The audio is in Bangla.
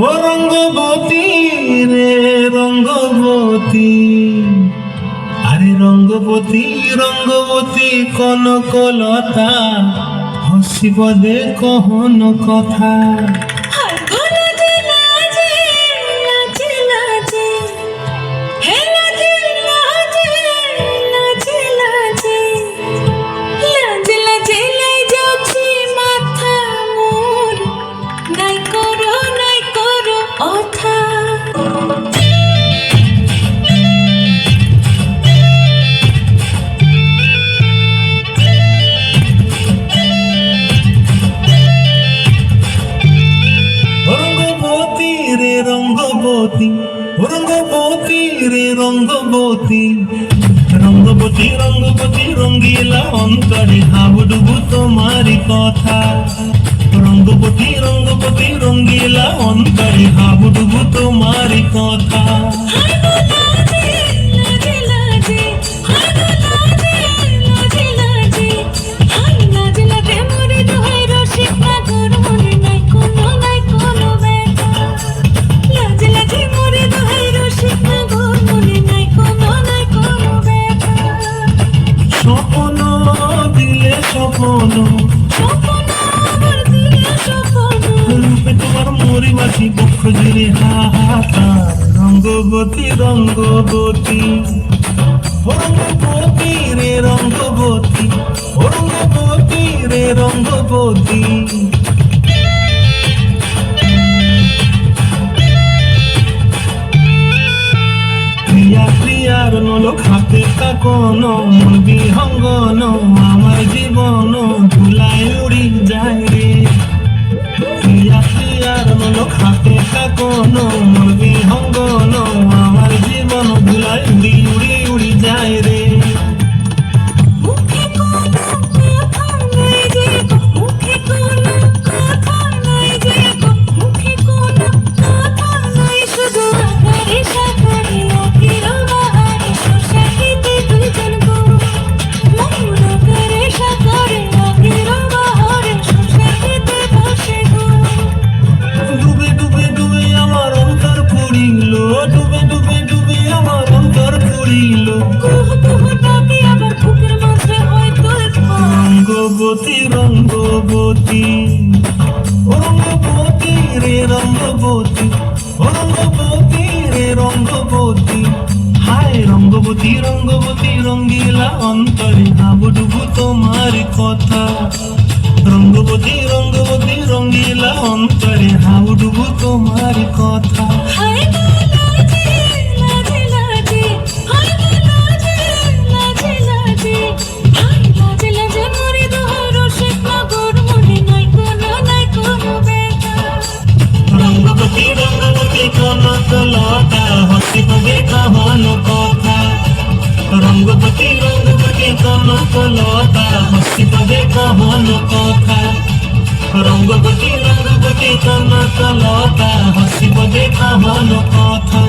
ও রঙ্গবতী রে রঙ্গবতী, আরে রঙ্গবতী রঙ্গবতী কনকলতা, হসিব দে কহন কথা। রঙ্গবতী রঙ্গবতী রে রঙ্গবতী, রঙ্গবতী রঙ্গবতী রঙ্গিলা অন্তরে হাবুডুবু তোমারি কথা। রঙ্গবতী রঙ্গবতী রঙ্গিলা অন্তরে হাবুডুবু তোমারি কথা। রূপে তোমার মরি মাছি বক্ষ জুড়ে হাহাকার। রঙ্গবতী রঙ্গবতী রঙ্গবতী রে রঙ্গবতী, রঙ্গবতী রে রঙ্গবতী। প্রিয়া প্রিয়ার নলক হাতে কাকন, মন বিহঙ্গন আমার জীবন ধুলায় উড়ি যায় রে। প্রিয়া প্রিয়ার নলক হাতে কাকন, মন বিহঙ্গন আমার জীবন ধুলায় উড়ি উড়ি উড়ি যায় রে। রঙ্গবতী রঙ্গবতী রঙ্গবতী রে রঙ্গবতী, রঙ্গবতী রে রঙ্গবতী। হায় রঙ্গবতী রঙ্গবতী রঙ্গিলা অন্তরে হাবুডুবু তোমার কথা। রঙ্গবতী রঙ্গবতী রঙ্গিলা অন্তরে হাবুডুবু তোমার কথা। রঙ্গবতী রঙ্গবতী কনকলতা, হসিব দে কহন কথা। রঙ্গবতী রঙ্গবতী কনকলতা, হসিব দে কহন কথা। রঙ্গবতী রঙ্গবতী কনকলতা, হসিব দে কহন কথা।